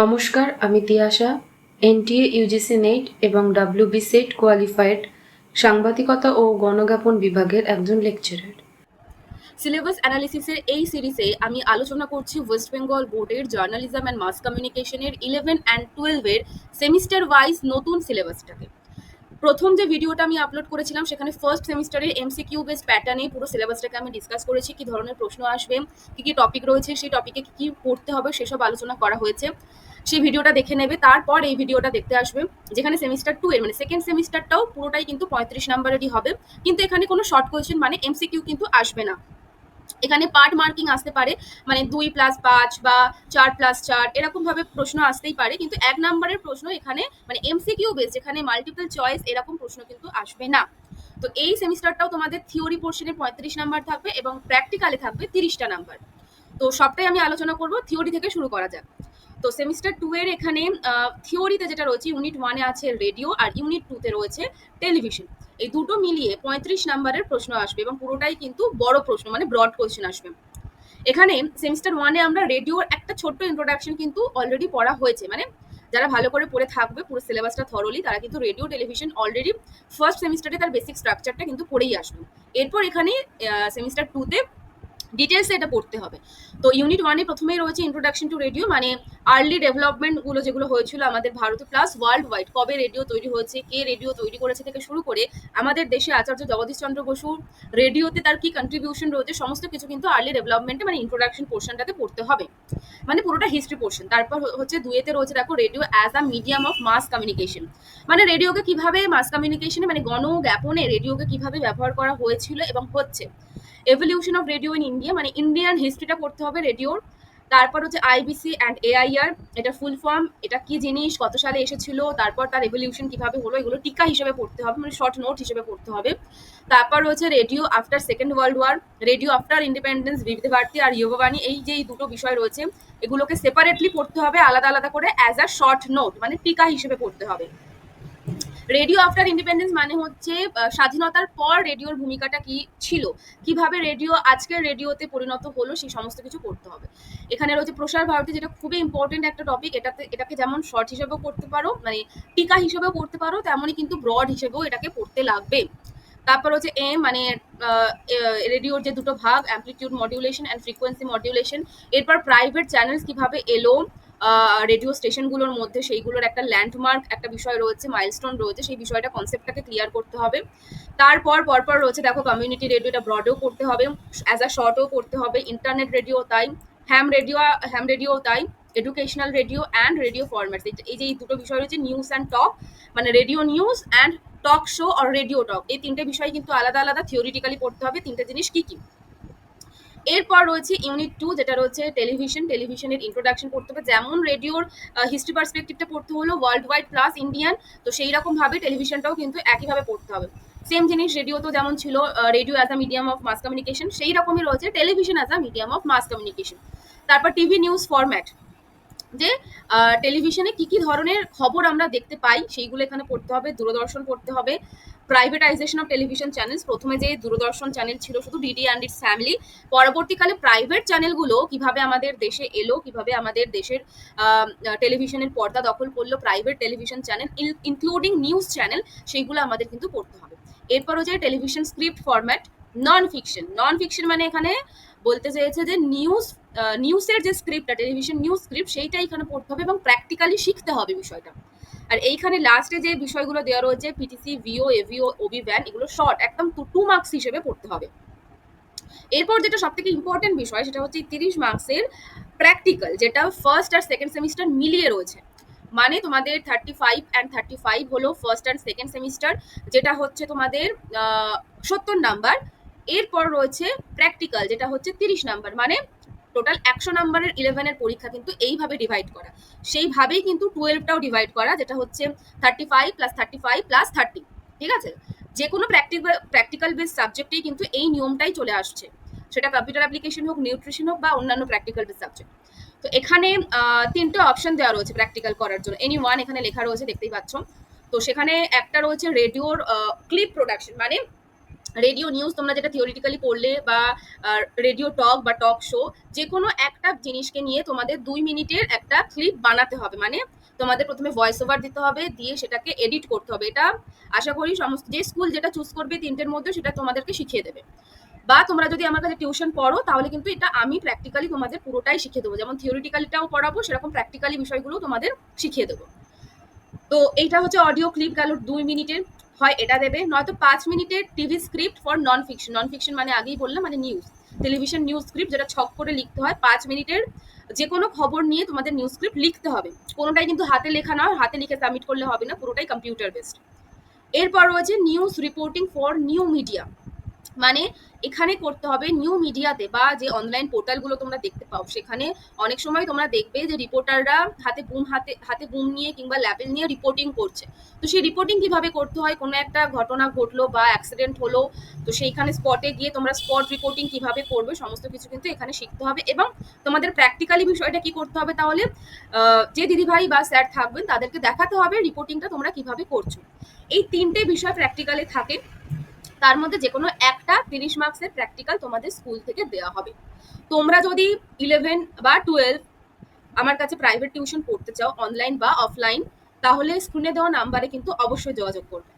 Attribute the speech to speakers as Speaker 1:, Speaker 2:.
Speaker 1: নমস্কার, আমি Tiyasha, NTA UGC net এবং ডাব্লিউবি সেট কোয়ালিফাইড সাংবাদিকতা ও গণজ্ঞাপন বিভাগের একজন লেকচারার।
Speaker 2: সিলেবাস অ্যানালিসিসের এই সিরিজে আমি আলোচনা করছি ওয়েস্ট বেঙ্গল বোর্ডের জার্নালিজম অ্যান্ড মাস কমিউনিকেশনের 11 অ্যান্ড 12-এর সেমিস্টার ওয়াইজ নতুন সিলেবাসটাকে। প্রথম যে ভিডিওটা আমি আপলোড করেছিলাম সেখানে ফার্স্ট সেমিস্টারের এমসিকিউ বেস প্যাটার্নে পুরো সিলেবাসটাকে আমি ডিসকাস করেছি, কি ধরনের প্রশ্ন আসবে, কি কি টপিক রয়েছে, সেই টপিকে কি কি পড়তে হবে সেসব আলোচনা করা হয়েছে। সেই ভিডিওটা দেখে নেবে, তারপর এই ভিডিওটা দেখতে আসবে যেখানে সেমিস্টার 2 এর মানে সেকেন্ড সেমিস্টারটাও পুরোটাই কিন্তু 35 নাম্বারেরই হবে, কিন্তু এখানে কোনো শর্ট কোয়েশ্চেন মানে এমসিকিউ কিন্তু আসবে না। এখানে পার্ট মার্কিং আসতে পারে, মানে 2+5 বা 4+4 এরকম ভাবে প্রশ্ন আসতেই পারে, কিন্তু 1 নাম্বারের প্রশ্ন এখানে মানে এমসিকিউ বেস যেখানে মাল্টিপল চয়েস এরকম প্রশ্ন কিন্তু আসবে না। তো এই সেমিস্টারটাও তোমাদের থিওরি পোর্শনে 35 নাম্বার থাকবে এবং প্র্যাকটিক্যালে থাকবে 30টা নাম্বার। তো সবটাই আমি আলোচনা করব, থিওরি থেকে শুরু করা যাক। তো সেমিস্টার 2 এর এখানে থিওরিতে যেটা রয়েছে ইউনিট 1 এ আছে রেডিও আর ইউনিট 2 তে রয়েছে টেলিভিশন। এই দুটো মিলিয়ে 35 নাম্বারের প্রশ্ন আসবে এবং পুরোটাই কিন্তু বড় প্রশ্ন মানে ব্রড কোয়েশ্চেন আসবে। এখানে সেমিস্টার 1 এ আমরা রেডিওর একটা ছোট্ট ইন্ট্রোডাকশন কিন্তু অলরেডি পড়া হয়েছে, মানে যারা ভালো করে পড়ে থাকবে পুরো সিলেবাসটা থরলি তারা কিন্তু রেডিও টেলিভিশন অলরেডি ফার্স্ট সেমিস্টারে তার বেসিক স্ট্রাকচারটা কিন্তু পড়েই আসবে। এরপর এখানে সেমিস্টার 2 তে ডিটেলসে এটা পড়তে হবে। তো ইউনিট 1 এ প্রথমেই রয়েছে ইন্ট্রোডাকশন টু রেডিও, মানে আর্লি ডেভেলপমেন্ট গুলো যেগুলো হয়েছিল আমাদের ভারতে প্লাস ওয়ার্ল্ড ওয়াইড, কবে রেডিও তৈরি হয়েছে, কে রেডিও তৈরি করেছে থেকে শুরু করে আমাদের দেশে আচার্য জগদীশ চন্দ্র বসু রেডিওতে তার কি কন্ট্রিবিউশন রয়েছে সমস্ত কিছু কিন্তু আর্লি ডেভেলপমেন্টে মানে ইন্ট্রোডাকশন পোর্শনটাতে পড়তে হবে, মানে পুরোটা হিস্ট্রি পোর্শন। তারপর হচ্ছে 2 এতে রয়েছে দেখো radio as a medium of mass communication, মানে রেডিওকে কিভাবে মাস কমিউনিকেশনে মানে গণজ্ঞাপনে রেডিওকে কিভাবে ব্যবহার করা হয়েছিল এবং হচ্ছে। Evolution of radio in India, মানে ইন্ডিয়ান হিস্ট্রিটা পড়তে হবে রেডিওর। তারপর হচ্ছে আইবিসি অ্যান্ড এআইআর, এটা ফুল ফর্ম, এটা কি জিনিস, কত সালে এসেছিল, তারপর তার এভলিউশন কিভাবে হলো, এগুলো টিকা হিসেবে পড়তে হবে, মানে শর্ট নোট হিসেবে পড়তে হবে। তারপর রয়েছে radio after second world war, radio after independence, Vividh Bharati আর যুববাণী, এই যে দুটো বিষয় রয়েছে এগুলোকে সেপারেটলি পড়তে হবে আলাদা আলাদা করে অ্যাজ আ শর্ট নোট, মানে টিকা হিসেবে পড়তে হবে। রেডিও আফটার ইন্ডিপেন্ডেন্স মানে হচ্ছে স্বাধীনতার পর রেডিওর ভূমিকাটা কি ছিল, কিভাবে রেডিও আজকের রেডিওতে পরিণত হলো, সেই সমস্ত কিছু করতে হবে। এখানে রয়েছে প্রসার ভারতী, যেটা খুবই ইম্পর্টেন্ট একটা টপিক, এটাকে যেমন শর্ট হিসেবেও পড়তে পারো মানে টিকা হিসেবেও পড়তে পারো, তেমনই কিন্তু ব্রড হিসেবেও এটাকে পড়তে লাগবে। তারপর হচ্ছে এম মানে রেডিওর যে দুটো ভাগ, amplitude modulation and frequency modulation. এরপর প্রাইভেট চ্যানেলস কিভাবে এলো রেডিও স্টেশনগুলোর মধ্যে, সেইগুলোর একটা ল্যান্ডমার্ক একটা বিষয় রয়েছে, মাইলস্টোন রয়েছে, সেই বিষয়টা কনসেপ্টটাকে ক্লিয়ার করতে হবে। তারপর পরপর রয়েছে দেখো কমিউনিটি রেডিও, এটা ব্রডেও করতে হবে, অ্যাজ আ শর্টও করতে হবে, ইন্টারনেট রেডিও তাই, হ্যাম রেডিও তাই, educational radio and radio formats, এই যে এই দুটো বিষয় রয়েছে, নিউজ অ্যান্ড টক, মানে radio news and talk show আর রেডিও টক, এই তিনটে বিষয় কিন্তু আলাদা আলাদা থিওরিটিক্যালি পড়তে হবে, তিনটে জিনিস কি কি। এরপর রয়েছে ইউনিট 2, যেটা রয়েছে টেলিভিশনের ইন্ট্রোডাকশন পড়তে হবে, যেমন রেডিওর হিস্ট্রি পার্সপেক্টিভটা পড়তে হলো ওয়ার্ল্ড ওয়াইড প্লাস ইন্ডিয়ান, তো সেই রকম ভাবে টেলিভিশনটাও কিন্তু একইভাবে পড়তে হবে। সেম জিনিস রেডিও তো যেমন ছিল radio as a medium of mass communication, সেই রকমই রয়েছে television as a medium of mass communication. তারপর টিভি নিউজ ফরম্যাট, যে টেলিভিশনে কি কি ধরনের খবর আমরা দেখতে পাই সেইগুলো এখানে পড়তে হবে, দূরদর্শন পড়তে হবে, প্রাইভেটাইজেশন অফ টেলিভিশন চ্যানেলস, প্রথমে যে দূরদর্শন চ্যানেল ছিল শুধু ডিডি অ্যান্ড ইটস ফ্যামিলি, পরবর্তীকালে প্রাইভেট চ্যানেলগুলো কিভাবে আমাদের দেশে এলো, কিভাবে আমাদের দেশের টেলিভিশনের পর্দা দখল করলো private television channel including news channel, সেইগুলো আমাদের কিন্তু পড়তে হবে। এরপর হচ্ছে television script format, non fiction মানে এখানে বলতে চেয়েছে যে নিউজের যে স্ক্রিপ্টটা টেলিভিশন নিউজ স্ক্রিপ্ট সেইটা এখানে পড়তে হবে এবং প্র্যাকটিক্যালি শিখতে হবে বিষয়টা। আর এইখানে লাস্টে যে বিষয়গুলো দেওয়া রয়েছে পিটিসি, ভিও, এভিও, ওবি ভ্যান, এগুলো শর্ট একদম 2 মার্কস হিসেবে পড়তে হবে। এরপর যেটা সব থেকে ইম্পর্টেন্ট বিষয় সেটা হচ্ছে 30 মার্কসের প্র্যাকটিক্যাল, যেটা ফার্স্ট আর সেকেন্ড সেমিস্টার মিলিয়ে রয়েছে, মানে তোমাদের 35 অ্যান্ড 35 হলো ফার্স্ট অ্যান্ড সেকেন্ড সেমিস্টার, যেটা হচ্ছে তোমাদের 70 নাম্বার। এরপর রয়েছে প্র্যাকটিক্যাল, যেটা হচ্ছে 30 নাম্বার, মানে টোটাল 100 নাম্বারের 11 পরীক্ষা কিন্তু এইভাবে ডিভাইড করা, সেইভাবেই কিন্তু 12টাও ডিভাইড করা, যেটা হচ্ছে 35 প্লাস 35 প্লাস 30। ঠিক আছে, যে কোনো প্র্যাকটিক্যাল বেস সাবজেক্টেই কিন্তু এই নিয়মটাই চলে আসছে, সেটা কম্পিউটার অ্যাপ্লিকেশন হোক, নিউট্রিশন হোক বা অন্যান্য প্র্যাকটিক্যাল বেস সাবজেক্ট। তো এখানে 3টে অপশন দেওয়া রয়েছে প্র্যাকটিক্যাল করার জন্য, এনি ওয়ান এখানে লেখা রয়েছে দেখতেই পাচ্ছ। তো সেখানে একটা রয়েছে রেডিওর ক্লিপ প্রোডাকশন, মানে রেডিও নিউজ তোমরা যেটা থিওরিটিক্যালি পড়লে, বা রেডিও টক বা টক শো, যে কোনো একটা জিনিসকে নিয়ে তোমাদের 2 মিনিটের একটা ক্লিপ বানাতে হবে। মানে তোমাদের প্রথমে ভয়েস ওভার দিতে হবে, দিয়ে সেটাকে এডিট করতে হবে। এটা আশা করি সমস্ত যে স্কুল যেটা চুজ করবে 3টের মধ্যে সেটা তোমাদেরকে শিখিয়ে দেবে। বা তোমরা যদি আমার কাছে টিউশন পড়ো তাহলে কিন্তু এটা আমি প্র্যাকটিক্যালি তোমাদের পুরোটাই শিখিয়ে দেবো। যেমন থিওরিটিক্যালিটাও পড়াবো, সেরকম প্র্যাকটিক্যালি বিষয়গুলো তোমাদের শিখিয়ে দেবো। তো এইটা হচ্ছে অডিও ক্লিপ গেল 2 মিনিটের, হয় এটা দেবে, নয়তো 5 মিনিটের TV script for non fiction. Non fiction মানে আগেই বললাম, মানে নিউজ, টেলিভিশন নিউজ স্ক্রিপ্ট, যেটা ছক করে লিখতে হয়। 5 মিনিটের যে কোনো খবর নিয়ে তোমাদের নিউজ স্ক্রিপ্ট লিখতে হবে। কোনোটাই কিন্তু হাতে লেখা নয়, হাতে লিখে সাবমিট করলে হবে না, পুরোটাই কম্পিউটার বেসড। এরপর রয়েছে news reporting for new media. মানে এখানে করতে হবে নিউ মিডিয়াতে বা যে অনলাইন পোর্টালগুলো তোমরা দেখতে পাও, সেখানে অনেক সময় তোমরা দেখবে যে রিপোর্টাররা হাতে বুম নিয়ে কিংবা ল্যাপেল নিয়ে রিপোর্টিং করছে। তো সেই রিপোর্টিং কিভাবে করতে হয়, কোনো একটা ঘটনা ঘটলো বা অ্যাক্সিডেন্ট হলো, তো সেইখানে স্পটে গিয়ে তোমরা স্পট রিপোর্টিং কিভাবে করবে, সমস্ত কিছু কিন্তু এখানে শিখতে হবে। এবং তোমাদের প্র্যাকটিক্যালি বিষয়টা কি করতে হবে তাহলে, যে দিদিভাই বা স্যার থাকবেন তাদেরকে দেখাতে হবে রিপোর্টিংটা তোমরা কিভাবে করছো। এই 3টে বিষয় প্র্যাকটিক্যালে থাকে, তার মধ্যে যে কোনো একটা 30 মার্কসের প্র্যাকটিক্যাল তোমাদের স্কুল থেকে দেওয়া হবে। তোমরা যদি 11 বা 12 আমার কাছে প্রাইভেট টিউশন পড়তে চাও, অনলাইন বা অফলাইন, তাহলে স্ক্রিনে দেওয়া নাম্বারে কিন্তু অবশ্যই যোগাযোগ করবে।